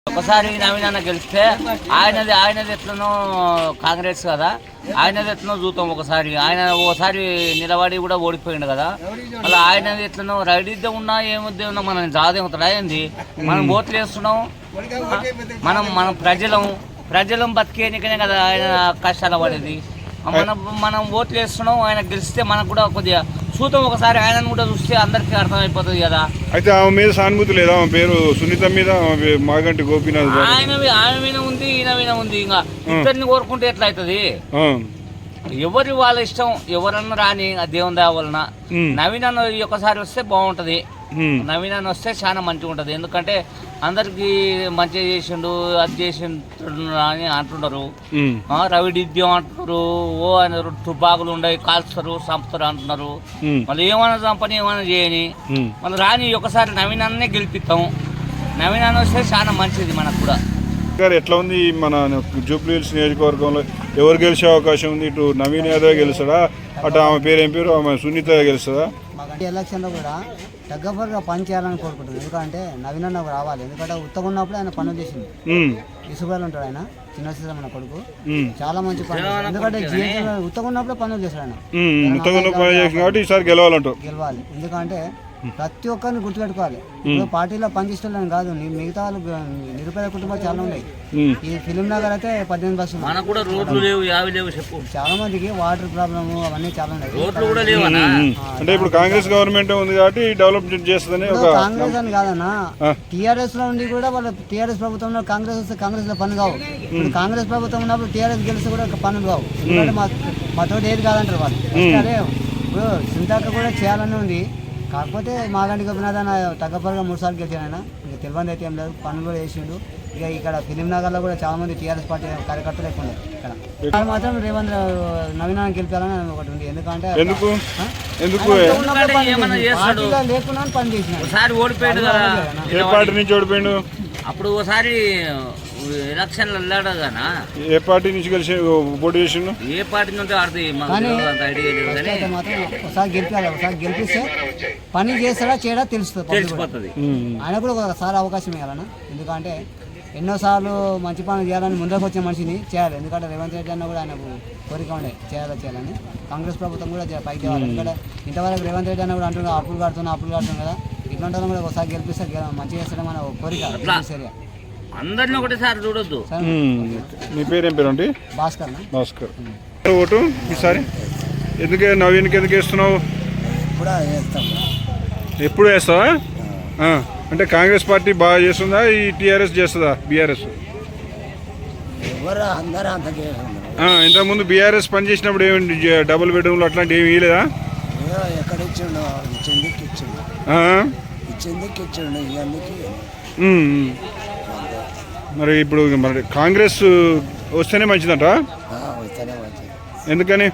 ఒకసారి నవీన్ గెలిస్తే ఆయనది ఎట్లనో కాంగ్రెస్ కదా, ఆయనది ఎట్లనో చూద్దాం. ఒకసారి నిలబడి కూడా ఓడిపోయిండు కదా, అలా ఆయనది ఎట్లనో రైడిద్దే ఉన్నా ఏముద్దే ఉన్నా మనం జాదేమవుతాడా ఏంది? మనం ఓట్లు వేస్తున్నాం, మనం ప్రజలం బతికేనికనే కదా ఆయన కష్టాలు పడేది. మనం ఓట్లు వేస్తున్నాం, ఆయన గెలిస్తే మనకు కూడా కొద్దిగా చూద్దాం. ఒకసారి ఆయనను కూడా చూస్తే అందరికీ అర్థమైపోతుంది కదా. అయితే ఆమె మీద సానుభూతి లేదా? ఆమె పేరు సునీత మీద, మాగంటి గోపీనాథ్ ఆమె మీద ఉంది, ఈయన మీద ఉంది. ఇంకా ఇద్దరిని కోరుకుంటే ఎట్లా అవుతుంది? ఎవరి వాళ్ళ ఇష్టం, ఎవరన్నా రాని దేవుని దయ వలన. నవీన్ అన్న ఒకసారి వస్తే బాగుంటది. నవీన్ అన్న వస్తే చాలా మంచిగా ఉంటది. ఎందుకంటే అందరికి మంచిగా చేసిండు, అది చేసిండు అని అంటున్నారు. రవిడిద్యం అంటున్నారు, ఓ అన్నారు, తుపాకులు ఉండవు, కాల్స్తారు, చంపుతారు అంటున్నారు. మళ్ళీ ఏమైనా చంపని ఏమైనా చేయని మళ్ళీ రాని ఒకసారి నవీన్ అన్నే గెలిపిస్తాం. నవీన్ అన్న వస్తే చాలా మంచిది మనకు కూడా. ఎట్లా ఉంది మన జూబ్లీ హిల్స్ నియోజకవర్గంలో? ఎవరు గెలిచే అవకాశం ఉంది? ఇటు నవీన్ యాదవ్ గెలుస్తాడా, అటు ఆమె పేరు ఏం పేరు, ఆమె సునీత గెలుస్తుందా? ఎలక్షన్లో కూడా తగ్గపరిగా పని చేయాలని కోరుకుంటున్నాను. ఎందుకంటే నవీన్ అన్న రావాలి. ఎందుకంటే ఉత్తగా ఉన్నప్పుడు ఆయన పనులు చేసింది. ఇసుకలు ఉంటాడు ఆయన, చిన్న సీజన్ మన కొడుకు, చాలా మంచి పని. ఎందుకంటే ఉత్తగా ఉన్నప్పుడే పనులు చేశాడు ఆయన. ఈసారి గెలవాలంటారు. గెలవాలి. ఎందుకంటే ప్రతి ఒక్కరిని గుర్తుపెట్టుకోవాలి. పార్టీలో పనిచేస్తున్నాను కాదు, మిగతా వాళ్ళు నిరుపేద కుటుంబాలు చాలా ఉన్నాయి. ఈ ఫిలిం నగర్ అయితే 18 బస్సులు, చాలా మందికి వాటర్ ప్రాబ్లమ్ అవన్నీ చాలా ఉన్నాయి. అంటే ఇప్పుడు కాంగ్రెస్ గవర్నమెంట్ ఉంది కాబట్టి డెవలప్మెంట్ చేస్తుందని. కాంగ్రెస్ అని కాదన్నా, టీఆర్ఎస్ లో ఉండి కూడా వాళ్ళు టీఆర్ఎస్ ప్రభుత్వంలో కాంగ్రెస్ వస్తే కాంగ్రెస్ లో పని కావు. ఇప్పుడు కాంగ్రెస్ ప్రభుత్వం ఉన్నప్పుడు టీఆర్ఎస్ గెలిస్తే కూడా పనులు కావు. ఎందుకంటే మాతో ఏది కాదంటారు వాళ్ళు. అదే ఇప్పుడు చింతాక కూడా చేయాలని ఉంది. కాకపోతే మాగంటి గోపీనాథ్ అన్న తగ్గపరగా 3 సార్లు గెలిచాను ఆయన. ఇంకా తెలియదు అయితే ఏం లేదు, పనులు కూడా చేసిండు. ఇక ఇక్కడ ఫిలిం నగర్లో కూడా చాలా మంది టీఆర్ఎస్ పార్టీ కార్యకర్తలు ఎక్కువ ఉన్నారు. ఇక్కడ మాత్రం నవీన్ గెలిపాలని ఒకటి ఉంది. ఎందుకంటే లేకుండా పని చేసినాడు. అప్పుడు ఒకసారి ఎలక్షన్ వెళ్ళాడు కదా. ఏ పార్టీ నుంచి కలిసి పోటీ చేసిండు? ఏ పార్టీ నుంచి మాత్రం ఒకసారి గెలిపాలి. ఒకసారి గెలిపిస్తే పని చేస్తాడా చేయడా తెలిసిపోతుంది. ఆయన కూడా ఒకసారి అవకాశం ఇవ్వాలన్నా. ఎందుకంటే ఎన్నోసార్లు మంచి పనులు చేయాలని ముందుకు వచ్చే మనిషిని చేయాలి. ఎందుకంటే రేవంత్ రెడ్డి అన్న కూడా ఆయనకు కోరిక ఉండే చేయాలని. కాంగ్రెస్ ప్రభుత్వం కూడా పైకి తేవాలి. ఎందుకంటే ఇంతవరకు రేవంత్ రెడ్డి అన్న కూడా అంటున్నారు అప్పులు కడుతున్నాం కదా. ఇట్లాంటి కూడా ఒకసారి గెలిపిస్తే మంచిగా చేస్తాడు మన కోరిక. సరే, అందరిని ఒకటేసారి చూడొద్దు. మీ పేరు ఏం పేరు అండి? భాస్కర్. ఓటు ఈసారి ఎందుకు నవీన్కి ఎందుకు వేస్తున్నావు? ఎప్పుడు వేస్తావా? అంటే కాంగ్రెస్ పార్టీ బాగా చేస్తుందా, ఈ టీఆర్ఎస్ చేస్తుందా, బీఆర్ఎస్? ఇంతకుముందు బీఆర్ఎస్ పని చేసినప్పుడు ఏమి డబుల్ బెడ్రూమ్లు అట్లాంటి ఏమి ఇవ్వలేదా? మరి ఇప్పుడు మరి కాంగ్రెస్ వస్తేనే మంచిదంట. ఎందుకని?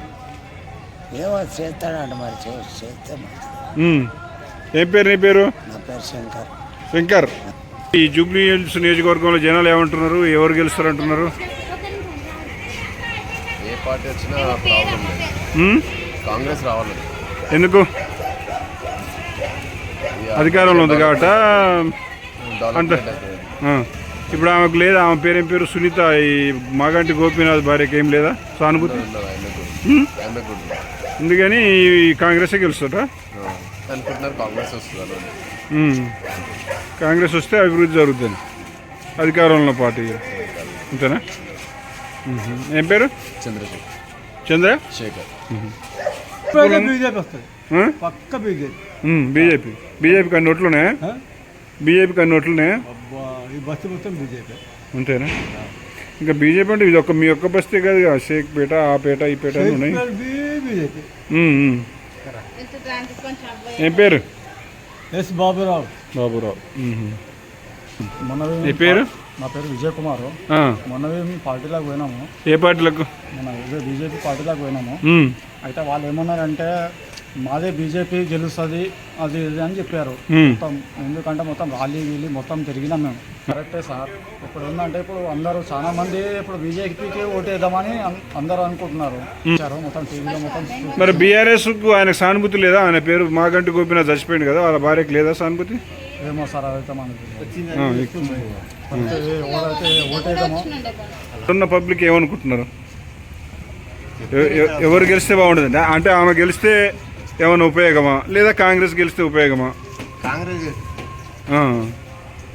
ఏం పేరు నీ పేరు? శంకర్. ఈ జూబ్లీ హిల్స్ నియోజకవర్గంలో జనాలు ఏమంటున్నారు? ఎవరు గెలుస్తారు అంటున్నారు? ఏ పార్టీ వచ్చినా ప్రాబ్లం లేదు, కాంగ్రెస్ రావాలి. ఎందుకు? అధికారంలో ఉంది కాబట్టి అంటే. ఇప్పుడు ఆమెకు లేదా? ఆమె పేరు ఏం పేరు? సునీత. ఈ మాగంటి గోపీనాథ్ భార్యకి ఏం లేదా సానుభూతి? ఎందుకని కాంగ్రెసే గెలుస్తాడా అనుకుంటున్నారు? కాంగ్రెస్ వస్తుంది. కాంగ్రెస్ వస్తే అభివృద్ధి జరుగుతుంది అధికారంలో పార్టీ. అంతేనా? ఏం పేరు? చంద్రశేఖర్. బీజేపీ కన్నీ ఓట్లునే? బీజేపీ కన్నీ ఓట్లునే? అంతేనా? ఇంకా బీజేపీ అంటే ఇది మీ ఒక్క బస్తీ కాదు, షేక్పేట, ఆ పేట, ఈ పేట ఉన్నాయి. ఏం పేరు? బాబురావు. నీ పేరు? నా పేరు విజయ్ కుమార్. మొన్న పార్టీలోకి పోయినాము. ఏ పార్టీలకు? మన బీజేపీ పార్టీలోకి పోయినాము. అయితే వాళ్ళు ఏమన్నారంటే మాదే బీజేపీ గెలుస్తుంది అది ఇది అని చెప్పారు మొత్తం. ఎందుకంటే మొత్తం ర్యాలీ వీలీ మొత్తం తిరిగినాం మేము. కరెక్టే సార్. ఇప్పుడు ఏంటంటే ఇప్పుడు అందరూ చాలా మంది ఇప్పుడు బీజేపీకి ఓటేద్దామని అందరూ అనుకుంటున్నారు. మొత్తం టీవీలో మొత్తం. మరి బీఆర్ఎస్ కు ఆయనకు సానుభూతి లేదా? ఆయన పేరు మాగంటి గోపీనాథ్ చచ్చిపోయింది కదా, వాళ్ళ భార్యకు లేదా సానుభూతి? ఏమో సార్ అదైతే మనకి ఆ, ఎవరైతే ఓటేద్దామో ఉన్న పబ్లిక్ ఏమనుకుంటున్నారు? ఎవరు గెలిస్తే బాగుంటుంది అంటే ఆమె గెలిస్తే ఏమైనా ఉపయోగమా లేదా కాంగ్రెస్ గెలిస్తే ఉపయోగమా? కాంగ్రెస్ ఆ.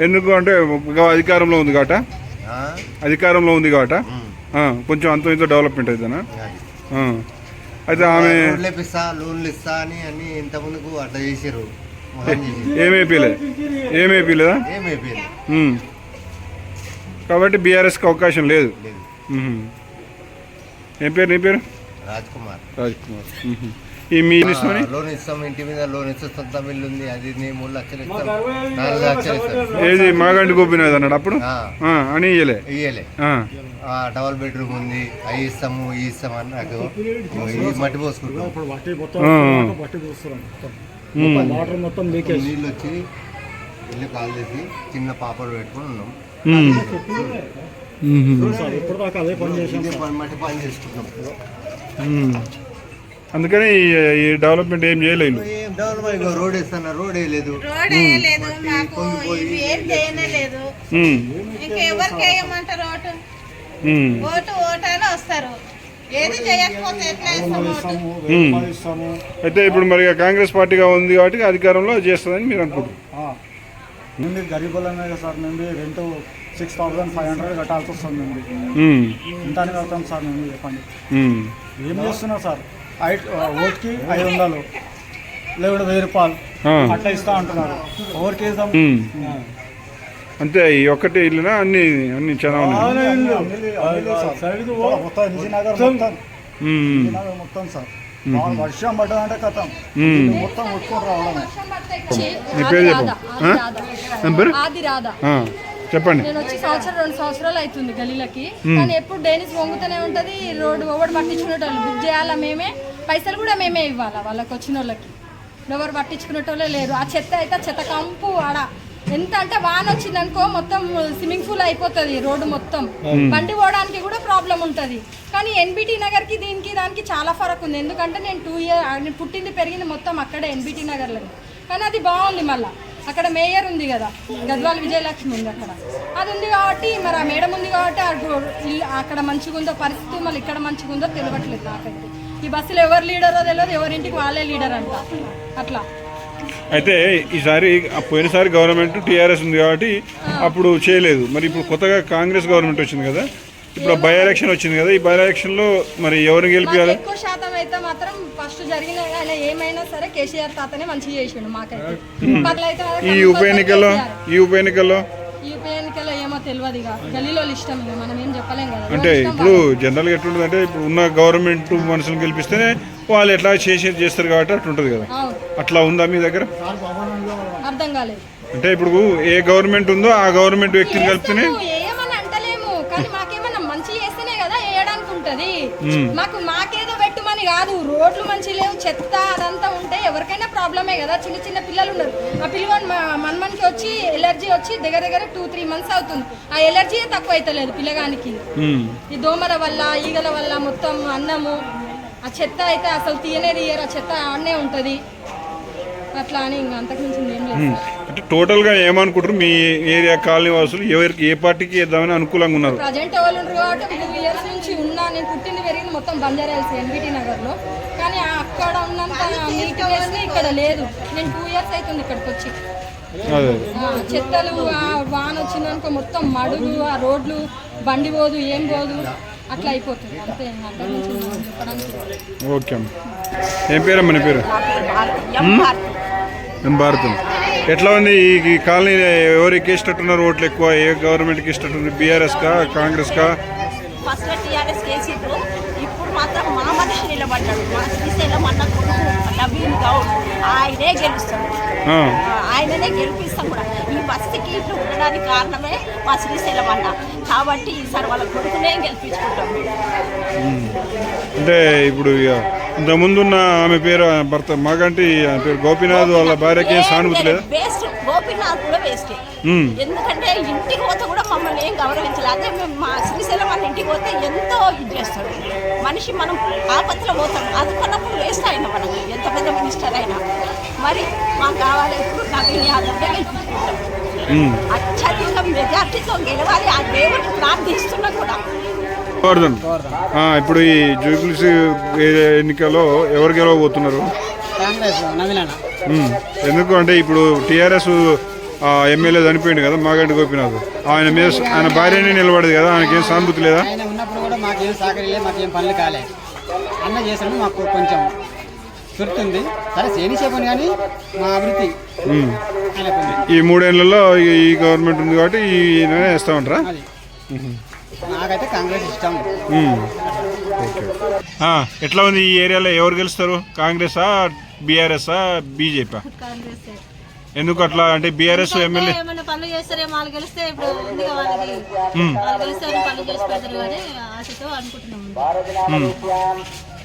ఎందుకు అంటే అధికారంలో ఉంది కాట అధికారంలో ఉంది కాట కొంచెం అంత ఇంత డెవలప్మెంట్ అవుతుందా? అయితే ఆమె లోన్లు ఇస్తా అని అన్ని ఇంత ముందుకు అట్లా చేసారు. ఏమైపోయలే ఏమైపోయలేదా? ఏమైపోయింది కాబట్టి బీఆర్ఎస్కి అవకాశం లేదు. ఏం పేరు నీ పేరు? రాజ్ కుమార్. ఈ మీ ఇష్టమని లోన్ ఇస్తాం, ఇంటి మీద లోన్ ఇస్తాం, సొంత మిల్లు ఉంది, అది 3 లక్షలు ఇస్తాం, 4 లక్షలు ఇస్తాం. ఏది మాగంటి గోపినాథ్ అన్నాడు అప్పుడు అని ఇయ్యలే. డబల్ బెడ్రూమ్ ఉంది, అవి ఇస్తాము ఇవి ఇస్తాము అని నాకు మట్టి పోసుకుంటాం. ఇప్పుడు బట్టి మొత్తం బట్టి చూస్తున్నాం వాటర్ మొత్తం లీకేజ్. నీళ్ళు వచ్చి ఇల్లు కాల్ చేసి చిన్న పాపలు పెట్టుకుని ఉన్నాం. ఇప్పుడు దాకా అదే పని చేసాం, మట్టి పని చేసుకుంటాం. అందుకని ఈ డెవలప్మెంట్ ఏం చేయలేదు. ఏం డెవలప్మెంట్ రోడ్ వేస్తున్నా, రోడ్ వేయలేదు. ఇంకెవరికి వేయమంటారు ఓటు? ఓటు అని వస్తారు, ఏది చేయకపోతే ఎట్లా ఇస్తాము. అయితే ఇప్పుడు మరి కాంగ్రెస్ పార్టీగా ఉంది కాబట్టి అధికారంలో చేస్తుందని మీరు అనుకుంటున్నారు. మేము గరీబులమే కదా సార్, మేము రెంట్ 6,500 కట్టాల్సి వస్తుంది. ఇంటానికి కడతాం సార్ మేము, చెప్పండి ఏం చేస్తున్నాం సార్? ఓట్కి 500 లేకుంటే 1000 రూపాయలు అట్లా ఇస్తా అంటున్నారు. ఎవరికి ఇద్దాం? అంతే ఈ ఒక్కటే ఇల్లునా అన్ని అన్ని చాలా మొత్తం సార్ వర్షం పడ్డదంటే కథం మొత్తం కొట్టుకొని రావడమే. నీ పేరు చెప్పు. ఆది రాధా. చెప్పండి. నేను వచ్చి 2 సంవత్సరాలు అవుతుంది గలీలకి, కానీ ఎప్పుడు డైనిస్ వంగుతూనే ఉంటది. రోడ్డు ఎవరు పట్టించుకునేటోళ్ళు బుక్ చేయాలా మేమే, పైసలు కూడా మేమే ఇవ్వాలా వాళ్ళకి వచ్చిన వాళ్ళకి. ఎవరు పట్టించుకునేటోళ్ళే లేరు. ఆ చెత్త అయితే చెత్త కంపు ఆడ ఎంత అంటే వాన వచ్చిందనుకో మొత్తం స్విమ్మింగ్ పూల్ అయిపోతుంది రోడ్డు మొత్తం. బండి పోవడానికి కూడా ప్రాబ్లం ఉంటుంది. కానీ ఎన్బిటి నగర్కి దీనికి దానికి చాలా ఫరక్ ఉంది. ఎందుకంటే నేను 2 ఇయర్ పుట్టింది పెరిగింది మొత్తం అక్కడే ఎన్బిటి నగర్లో. కానీ అది బాగుంది. మళ్ళీ అక్కడ మేయర్ ఉంది కదా, గద్వాల్ విజయలక్ష్మి ఉంది అక్కడ, అది ఉంది కాబట్టి మరి ఆ మేడం ఉంది కాబట్టి అక్కడ మంచిగా ఉందో పరిస్థితి, మళ్ళీ ఇక్కడ మంచిగా ఉందో తెలియట్లేదు నాకైతే. ఈ బస్సులో ఎవరు లీడరో తెలియదు, ఎవరింటికి వాళ్ళే లీడర్ అంట అట్లా. అయితే ఈసారి పోయినసారి గవర్నమెంట్ టీఆర్ఎస్ ఉంది కాబట్టి అప్పుడు చేయలేదు. మరి ఇప్పుడు కొత్తగా కాంగ్రెస్ గవర్నమెంట్ వచ్చింది కదా, ఇప్పుడు బై ఎలక్షన్ వచ్చింది కదా, ఈ బై ఎలక్షన్ లో మరి ఎవరిని గెలిపించాలి? ఎక్కువ శాతం అయితే మాత్రం ఫస్ట్ జరిగిన ఏమైనా సరే కేసీఆర్ తాతనే మంచిగా చేసిండు మాకైతే. ఈ ఉప ఎన్నికల్లో ఈ ఉప ఎన్నికల్లో ఏమో తెలియదు, ఇక గలీలో ఇష్టం మనం ఏం చెప్పలేం కదా. అంటే ఇప్పుడు జనరల్గా ఎట్లుంటుంది అంటే ఇప్పుడు ఉన్న గవర్నమెంట్ మనుషులను గెలిపిస్తేనే వాళ్ళు ఎట్లా చేస్తారు కాబట్టి అట్లుంటుంది కదా, అట్లా ఉందా మీ దగ్గర? అర్థం కాలేదు. అంటే ఇప్పుడు ఏ గవర్నమెంట్ ఉందో ఆ గవర్నమెంట్ వ్యక్తిని కలిపితేనే ఏమని అంటలేము, కానీ మాకేమన్నా మంచి చేస్తేనే కదా వేయడానికి ఉంటది. మాకేదో పెట్టుమని కాదు, రోడ్లు మంచి లేవు, చెత్త అదంతా ఉంటే ఎవరికైనా ప్రాబ్లమే కదా. చిన్న చిన్న పిల్లలు ఉన్నారు, ఆ పిల్లవాడు మనకి వచ్చి ఎలర్జీ వచ్చి దగ్గర 2-3 months అవుతుంది. ఆ ఎలర్జీ తక్కువ అవుతలేదు పిల్లగానికి. ఈ దోమల వల్ల ఈగల వల్ల మొత్తం అన్నము ఆ చెత్త అయితే అసలు తీయనేది, ఆ చెత్త ఆడనే ఉంటది. అట్లా అని ఇంకా అంతకుమించి ఏం లేదు. అంటే టోటల్ గా ఏమనుకుంటారు మీ ఏరియా కాలనీ వాసులు, ఎవరికి ఏ పార్టీకి వేద్దామని అనుకూలంగా ఉన్నారు? ప్రజెంట్ వాళ్ళు ఉన్నారు కాబట్టి 2 years నుంచి ఉన్నా. నేను పుట్టింది పెరిగింది మొత్తం బంజారాహిల్స్ ఎన్బిటి నగర్ లో, కానీ అక్కడ ఉన్నంత నీట్నెస్ ఇక్కడ లేదు. నేను 2 years అవుతుంది ఇక్కడికి వచ్చి. చెత్తలు వాన వచ్చిందనుకో మొత్తం మడుగు, ఆ రోడ్లు బండి పోదు ఏం పోదు అట్లా అయిపోతుంది. అంతే అంతకుమించి చెప్పడానికి. ఓకే అమ్మ. ఏం పేరమ్మా నీ పేరు? ఎం భారతం. ఎట్లా ఉంది ఈ కాలనీ? ఎవరికి ఇష్టట్టున్నారు ఓట్లు ఎక్కువ? ఏ గవర్నమెంట్కి ఇష్టట్టుంది? బీఆర్ఎస్కా కాంగ్రెస్కా? ఫస్ట్ టీఆర్ఎస్ కేసీఆర్, ఇప్పుడు మాత్రం మా మనిషి నిలబడ్డాడు. మన శ్రీశైలం అన్న నవీన్ గౌడ్, ఆయనే గెలుస్తాడు, ఆయననే గెలిపిస్తాం కూడా. ఈ బస్తీకి ఇట్లా ఉండడానికి కారణమే మా శ్రీశైలం అన్న కాబట్టి ఈసారి వాళ్ళ కొడుకునే గెలిపించుకుంటాం. అంటే ఇప్పుడు ఇంతకుముందున్న ఆమె పేరు భర్త మాగంటి పేరు గోపీనాథ్, వాళ్ళ భార్యకి సానుభూతి లేదా? వేస్ట్, గోపీనాథ్ కూడా వేస్టే. ఎందుకంటే ఇంటికి పోతే కూడా మమ్మల్ని ఏం గౌరవించాలి. అదే మేము మా శ్రీశైలం వాళ్ళ ఇంటికి పోతే ఎంతో ఇది చేస్తాడు మనిషి. మనం ఆపత్తిలో పోతాం, అందుకున్నప్పుడు వేస్ట్ అయినా మనకి ఎంత పెద్ద మినిస్టర్ అయినా. మరి మాకు కావాలి ఇప్పుడు నవీన్ యాదవ్ గెలిపించుకుంటాం, అత్యధిక మెజార్టీతో గెలవాలి. ఆ దేవుడిని ప్రార్థిస్తున్నా కూడా. ఇప్పుడు ఈ జూబ్లీస్ ఎన్నికల్లో ఎవరు గెలవబోతున్నారు? కాంగ్రెస్ నవీన్ అన్న. ఎందుకు అంటే ఇప్పుడు టీఆర్ఎస్ ఎమ్మెల్యే చనిపోయింది కదా మాగంటి గోపీనాథ్, ఆయన మీద ఆయన భార్యనే నిలబడదు కదా, ఆయనకేం సానుభూతి లేదా? ఆయన ఉన్నప్పుడు కూడా మాకేం సహకరించలేదు, మాకేం పనులు కాలే. అన్న చేసాము, మాకు కొంచెం గుర్తుంది. సరే సేనిసేపని కానీ మా అభివృద్ధి ఈ 3 ఏళ్లలో ఈ గవర్నమెంట్ ఉంది కాబట్టి ఈయననే వేస్తా ఉంటారా? నాకైతే కాంగ్రెస్ ఇష్టం. ఎట్లా ఉంది ఈ ఏరియాలో? ఎవరు గెలుస్తారు? కాంగ్రెసా, బీఆర్ఎస్, బీజేపీ? ఎందుకు అట్లా అంటే? బీఆర్ఎస్ ఎమ్మెల్యే ఏమైనా పనులు చేస్తారేమో, వాళ్ళు గెలిస్తే ఇప్పుడు ఉంది వాళ్ళకి, వాళ్ళు గెలిస్తే పనులు చేసి పెడతారు కానీ ఆశతో అనుకుంటున్నాం.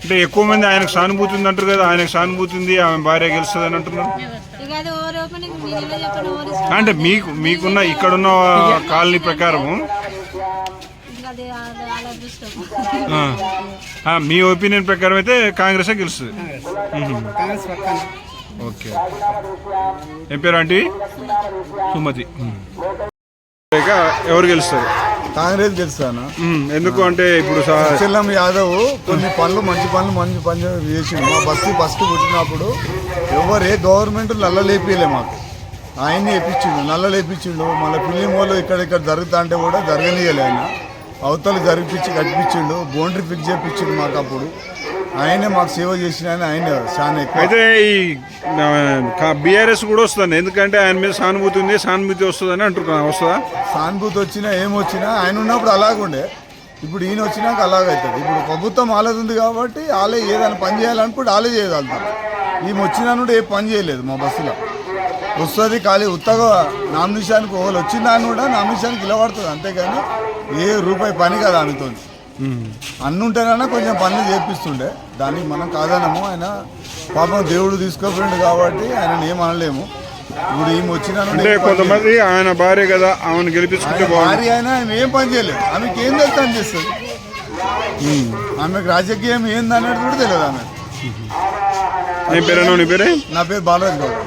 అంటే ఎక్కువ మంది ఆయనకు సానుభూతి ఉంది అంటారు కదా, ఆయనకు సానుభూతి ఉంది, ఆమె భార్య గెలుస్తుంది అని అంటున్నారు. ఇక అది ఓవర్ ఓపెనింగ్ నేను ఎలా చెప్పాను, అంటే మీకున్న ఇక్కడున్న కాలనీ ప్రకారం అది వాళ్ళ అదృష్టం. మీ ఒపీనియన్ ప్రకారం అయితే కాంగ్రెస్ గెలుస్తుంది. కాంగ్రెస్ పక్కన. ఓకే, ఏం పేరు ఆంటీ? సుమతి. ఎవరు గెలుస్తారు? కాంగ్రెస్ గెలుస్తాను. ఎందుకు అంటే ఇప్పుడు చెల్లం యాదవ్ కొన్ని పనులు మంచి పనులు చేసిండు. మా బస్తీ ఫస్ట్ పుట్టినప్పుడు ఎవరు ఏ గవర్నమెంట్ నల్ల లేపియలే, మాకు ఆయన్ని వేపించిండు, నల్ల లేపించిండు. మళ్ళీ పిల్లి మూలు ఇక్కడ జరుగుతా అంటే కూడా జరగనీయలే. ఆయన అవతలు కట్టించిండు, బౌండరీ ఫిక్స్ చేయించిండు మాకు. అప్పుడు ఆయనే మాకు సేవ చేసిన ఆయన చాలా ఎక్కువ. అయితే ఈ బీఆర్ఎస్ కూడా వస్తుంది, ఎందుకంటే ఆయన మీద సానుభూతి ఉంది, సానుభూతి వస్తుందని అంటున్నాను. వస్తుందా? సానుభూతి వచ్చినా ఏమొచ్చినా ఆయన ఉన్నప్పుడు అలాగుండే, ఇప్పుడు ఈయన వచ్చినాక అలాగవుతుంది. ఇప్పుడు ప్రభుత్వం ఆలది ఉంది కాబట్టి వాళ్ళే ఏదైనా పని చేయాలనుకుంటే వాళ్ళే చేయగలుగుతారు. ఈమె వచ్చినా నుండి ఏ పని చేయలేదు మా బస్సులో. వస్తుంది ఖాళీ ఉత్తగా నామినేషన్కి వాళ్ళు వచ్చిన దాన్ని కూడా నామినేషన్కి నిలబడుతుంది, అంతేగాని ఏ రూపాయి పని కదా ఆమెతో. అన్నుంటేనైనా కొంచెం పనులు చేపిస్తుండే, దానికి మనం కాదనము. ఆయన పాపం దేవుడు తీసుకోపోయిండు కాబట్టి ఆయన ఏం అనలేము. ఇప్పుడు ఈమె వచ్చిన కొంతమంది ఆయన భార్య కదా, ఆమెను గెలిపించుకుంటే భార్య అయినా ఆమె ఏం పని చేయలేదు, ఆమెకి ఏం తెలుసు అని చేస్తుంది. ఆమెకు రాజకీయం ఏందనేది కూడా తెలియదు ఆమె. నీ పేరేనా? నీ పేరే? నా పేరు బాలరాజ్ గౌడ్.